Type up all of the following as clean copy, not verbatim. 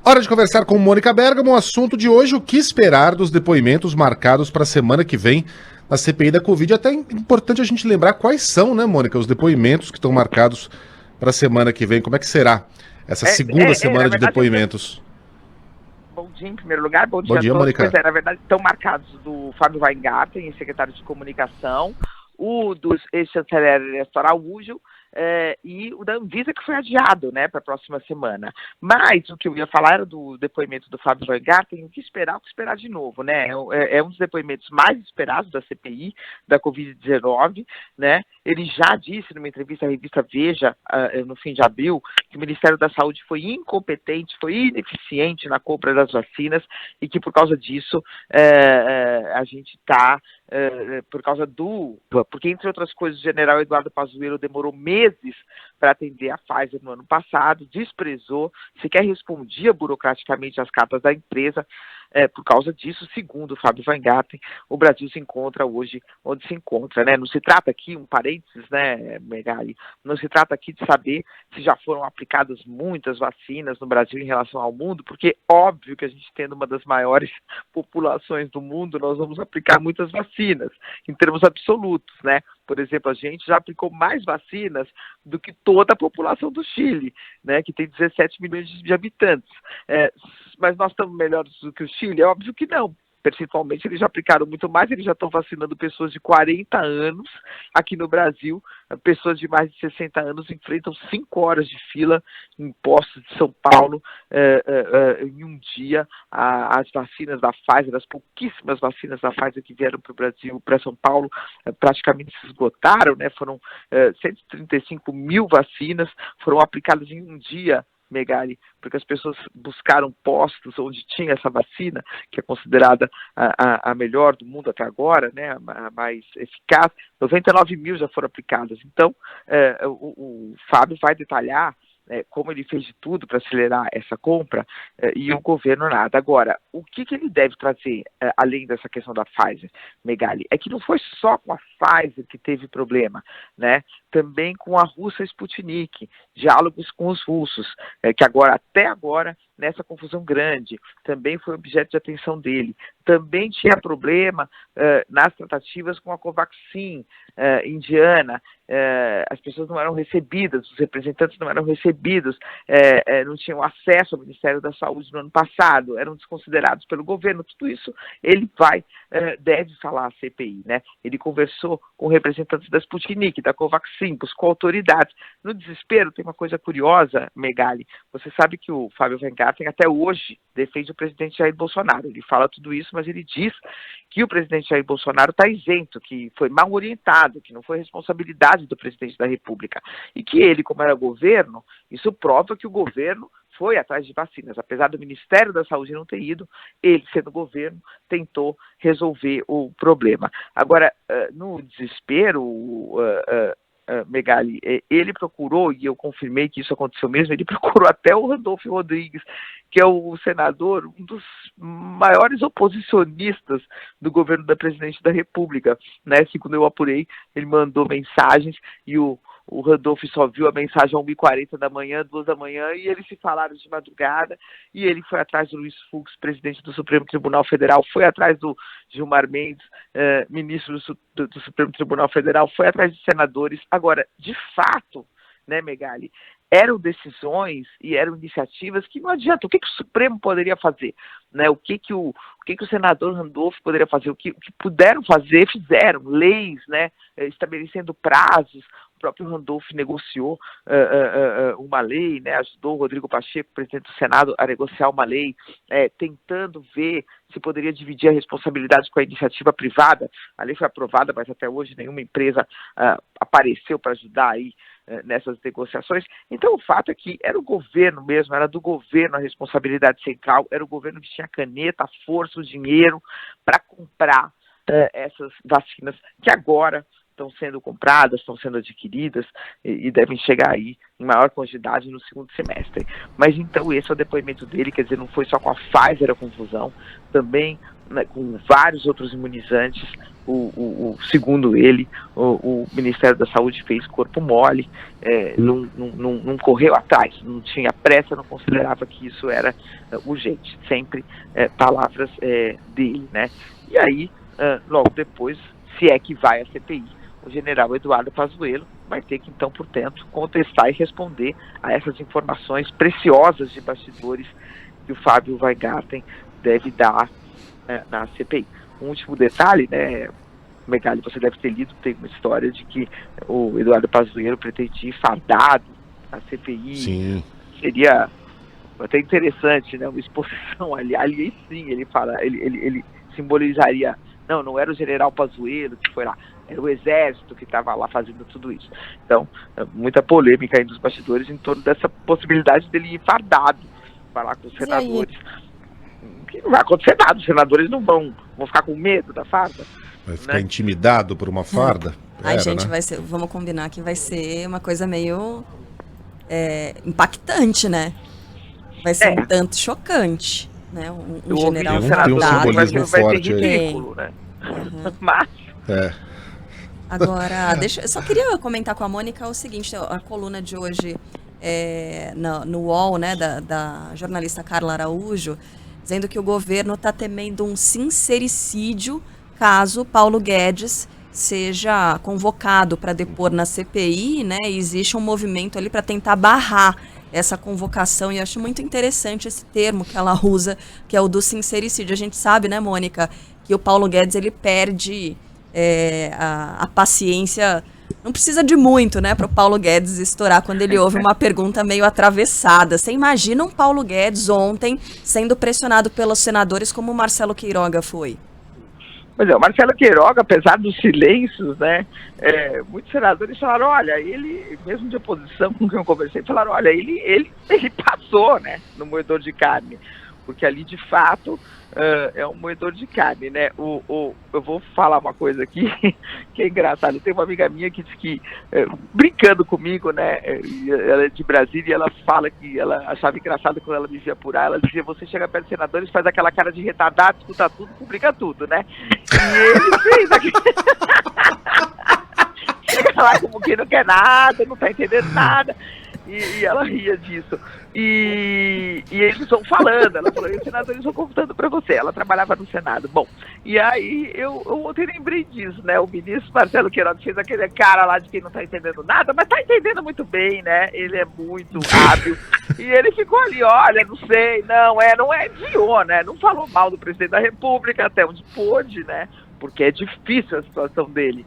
Hora de conversar com Mônica Bergamo. O assunto de hoje: o que esperar dos depoimentos marcados para a semana que vem na CPI da Covid. Até é importante a gente lembrar quais são, né, Mônica, os depoimentos que estão marcados para a semana que vem. Como é que será essa segunda semana de depoimentos? Bom dia, em primeiro lugar. Bom dia a todos. Mônica. Pois é, na verdade, estão marcados do Fábio Weingarten, secretário de Comunicação, o do ex-chanceler Ernesto Araújo, e o da Anvisa, que foi adiado, né, para a próxima semana. Mas o que eu ia falar era do depoimento do Fábio Weingarten. O que esperar de novo, né? É um dos depoimentos mais esperados da CPI, da Covid-19, né? Ele já disse numa entrevista à revista Veja, no fim de abril, que o Ministério da Saúde foi incompetente, foi ineficiente na compra das vacinas e que por causa disso a gente está, porque entre outras coisas o general Eduardo Pazuello demorou meses para atender a Pfizer no ano passado, desprezou, sequer respondia burocraticamente às cartas da empresa. Por causa disso, segundo o Fábio Weingarten, o Brasil se encontra hoje onde se encontra, né? Não se trata aqui, um parênteses, né, Megali, não se trata aqui de saber se já foram aplicadas muitas vacinas no Brasil em relação ao mundo, porque óbvio que a gente tendo uma das maiores populações do mundo, nós vamos aplicar muitas vacinas, em termos absolutos, né? Por exemplo, a gente já aplicou mais vacinas do que toda a população do Chile, né, que tem 17 milhões de habitantes. Mas nós estamos melhores do que o Chile? É óbvio que não. Percentualmente, eles já aplicaram muito mais, eles já estão vacinando pessoas de 40 anos. Aqui no Brasil, pessoas de mais de 60 anos enfrentam 5 horas de fila em postos de São Paulo em um dia. As vacinas da Pfizer, as pouquíssimas vacinas da Pfizer que vieram para o Brasil, para São Paulo, praticamente se esgotaram, né? Foram 135 mil vacinas, foram aplicadas em um dia, Megali, porque as pessoas buscaram postos onde tinha essa vacina, que é considerada a melhor do mundo até agora, né, a mais eficaz. 99 mil já foram aplicadas. Então, o Fábio vai detalhar como ele fez de tudo para acelerar essa compra, e o governo nada. Agora, o que ele deve trazer, além dessa questão da Pfizer, Megali, é que não foi só com a Pfizer que teve problema, né? Também com a russa Sputnik, diálogos com os russos, que até agora, nessa confusão grande, também foi objeto de atenção dele. Também tinha problema nas tratativas com a Covaxin indiana. As pessoas não eram recebidas, os representantes não eram recebidos, não tinham acesso ao Ministério da Saúde no ano passado, eram desconsiderados pelo governo. Tudo isso ele deve falar à CPI, né? Ele conversou com representantes da Sputnik, da Covaxin, buscou autoridades. No desespero, tem uma coisa curiosa, Megali, você sabe que o Fábio Weingarten até hoje defende o presidente Jair Bolsonaro. Ele fala tudo isso, mas ele diz que o presidente Jair Bolsonaro está isento, que foi mal orientado, que não foi responsabilidade do presidente da República. E que ele, como era governo, isso prova que o governo foi atrás de vacinas. Apesar do Ministério da Saúde não ter ido, ele, sendo governo, tentou resolver o problema. Agora, no desespero, Megali, ele procurou, e eu confirmei que isso aconteceu mesmo, ele procurou até o Randolfo Rodrigues, que é o senador, um dos maiores oposicionistas do governo da presidente da República, né? Segundo eu apurei, ele mandou mensagens e o Randolfo só viu a mensagem às 1h40 da manhã, 2 da manhã, e eles se falaram de madrugada, e ele foi atrás do Luiz Fux, presidente do Supremo Tribunal Federal, foi atrás do Gilmar Mendes, ministro do Supremo Tribunal Federal, foi atrás de senadores. Agora, de fato, né, Megali, eram decisões e eram iniciativas que não adianta. O que o Supremo poderia fazer? Né? O que o senador Randolfo poderia fazer? O que puderam fazer, fizeram. Leis, né? Estabelecendo prazos. O próprio Randolfo negociou uma lei, né? Ajudou o Rodrigo Pacheco, presidente do Senado, a negociar uma lei, tentando ver se poderia dividir a responsabilidade com a iniciativa privada. A lei foi aprovada, mas até hoje nenhuma empresa apareceu para ajudar aí nessas negociações. Então, o fato é que era o governo mesmo, era do governo a responsabilidade central, era o governo que tinha a caneta, a força, o dinheiro para comprar essas vacinas que agora estão sendo compradas, estão sendo adquiridas e devem chegar aí em maior quantidade no segundo semestre. Mas então esse é o depoimento dele, quer dizer, não foi só com a Pfizer a confusão, também né, com vários outros imunizantes. Segundo ele, o Ministério da Saúde fez corpo mole, não correu atrás, não tinha pressa, não considerava que isso era urgente, sempre palavras dele, né? E aí, logo depois, se é que vai a CPI, o general Eduardo Pazuello vai ter que, então, portanto, contestar e responder a essas informações preciosas de bastidores que o Fábio Weingarten deve dar na CPI. Um último detalhe, né, Megali, você deve ter lido, tem uma história de que o Eduardo Pazuello pretendia ir fardado na CPI. Sim. Seria até interessante, né, uma exposição ali sim, ele fala, ele simbolizaria, não era o general Pazuello que foi lá, era o exército que estava lá fazendo tudo isso. Então, muita polêmica aí dos bastidores em torno dessa possibilidade dele ir fardado, falar com os senadores. Que não vai acontecer nada, os senadores não vão ficar com medo da farda. Vai ficar intimidado por uma farda? Ai, gente, né? Vamos combinar que vai ser uma coisa meio impactante, né? Vai ser um tanto chocante, né? Um general fardado. Vai ser ridículo, né? Mas... Agora, eu só queria comentar com a Mônica o seguinte, a coluna de hoje no UOL, né, da jornalista Carla Araújo, dizendo que o governo está temendo um sincericídio caso Paulo Guedes seja convocado para depor na CPI, né? E existe um movimento ali para tentar barrar essa convocação, e eu acho muito interessante esse termo que ela usa, que é o do sincericídio. A gente sabe, né, Mônica, que o Paulo Guedes, ele perde a paciência, não precisa de muito, né, para o Paulo Guedes estourar quando ele ouve uma pergunta meio atravessada. Você imagina um Paulo Guedes ontem sendo pressionado pelos senadores como o Marcelo Queiroga foi? Pois é, o Marcelo Queiroga, apesar dos silêncios, né, muitos senadores falaram, olha, ele, mesmo de oposição com quem eu conversei, falaram, olha, ele passou, né, no moedor de carne, porque ali, de fato, é um moedor de carne, né. Eu vou falar uma coisa aqui que é engraçado. Tem uma amiga minha que diz que, brincando comigo, né, ela é de Brasília, e ela fala que ela achava engraçado quando ela me via por aí, ela dizia, você chega perto dos senadores, faz aquela cara de retardado, escuta tudo, publica tudo, né. E ele fez aquilo. Chega lá como que não quer nada, não tá entendendo nada. E ela ria disso. E eles vão falando, ela falou, e os senadores vão contando para você. Ela trabalhava no Senado. Bom, e aí eu ontem lembrei disso, né? O ministro Marcelo Queiroga fez aquele cara lá de quem não tá entendendo nada, mas tá entendendo muito bem, né? Ele é muito hábil. E ele ficou ali, olha, não sei, não desviou, né? Não falou mal do presidente da República, até onde pôde, né? Porque é difícil a situação dele.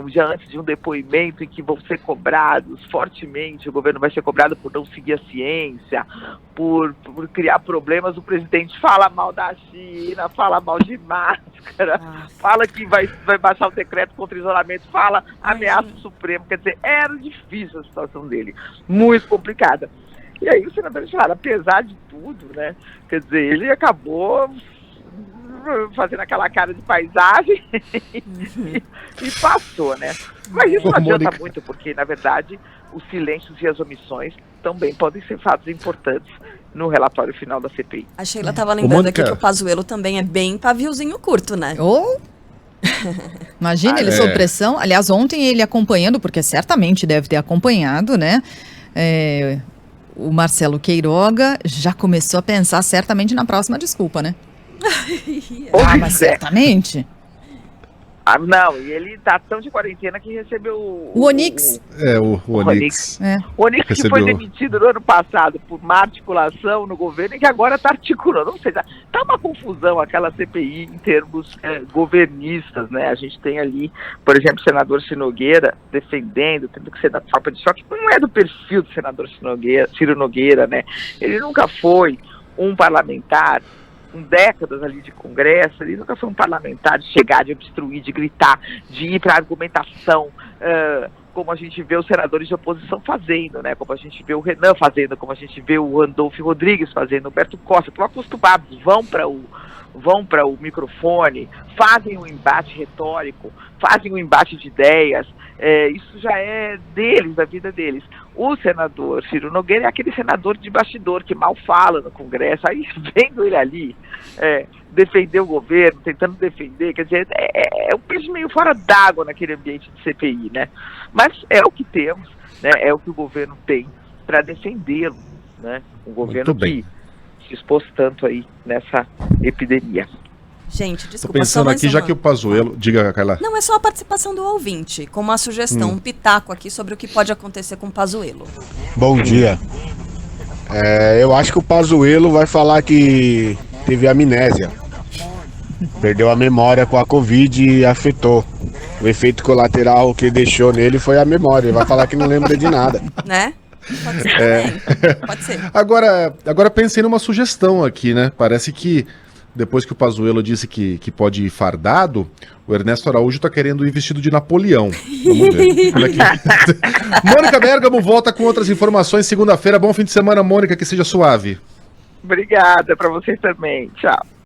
Já antes de um depoimento em que vão ser cobrados fortemente, o governo vai ser cobrado por não seguir a ciência, por criar problemas, o presidente fala mal da China, fala mal de máscara, fala que vai baixar o decreto contra o isolamento, fala ameaça o Supremo. Quer dizer, era difícil a situação dele, muito complicada. E aí o senador falaram, apesar de tudo, né, quer dizer, ele acabou fazendo aquela cara de paisagem e passou, né? Mas isso não adianta muito, porque, na verdade, os silêncios e as omissões também podem ser fatos importantes no relatório final da CPI. A Sheila estava lembrando aqui que o Pazuello também é bem paviozinho curto, né? Imagina, ele sob pressão. Aliás, ontem ele acompanhando, porque certamente deve ter acompanhado, né? O Marcelo Queiroga já começou a pensar certamente na próxima desculpa, né? Mas certamente. Não, e ele tá tão de quarentena que recebeu o Onix. O Onix. O Onix que foi demitido no ano passado por má articulação no governo e que agora tá articulando. Ou seja, tá uma confusão aquela CPI em termos governistas, né? A gente tem ali, por exemplo, o senador Ciro Nogueira defendendo, tendo que ser da tropa de choque. Não é do perfil do senador Ciro Nogueira, né? Ele nunca foi um parlamentar com décadas ali de Congresso, ele nunca foi um parlamentar de chegar, de obstruir, de gritar, de ir para a argumentação, como a gente vê os senadores de oposição fazendo, né? Como a gente vê o Renan fazendo, como a gente vê o Randolfo Rodrigues fazendo, o Humberto Costa, estão acostumados, vão para o microfone, fazem um embate retórico, fazem um embate de ideias, isso já é deles, da vida deles. O senador Ciro Nogueira é aquele senador de bastidor que mal fala no Congresso, aí vendo ele ali defender o governo, tentando defender, quer dizer, é um peixe meio fora d'água naquele ambiente de CPI, né? Mas é o que temos, né? É o que o governo tem para defendê-lo, né? Um governo que se expôs tanto aí nessa epidemia. Gente, Tô desculpa, pensando aqui, já que o Pazuello... Diga, Carla. Não, é só a participação do ouvinte, com uma sugestão, um pitaco aqui sobre o que pode acontecer com o Pazuello. Bom dia. Eu acho que o Pazuello vai falar que teve amnésia. Perdeu a memória com a Covid e afetou. O efeito colateral que deixou nele foi a memória. Ele vai falar que não lembra de nada. Né? Pode ser também. Pode ser. Agora pensei numa sugestão aqui, né? Parece que depois que o Pazuello disse que pode ir fardado, o Ernesto Araújo tá querendo ir vestido de Napoleão. Vamos ver. Como é que... Mônica Bergamo volta com outras informações segunda-feira. Bom fim de semana, Mônica, que seja suave. Obrigada para vocês também. Tchau.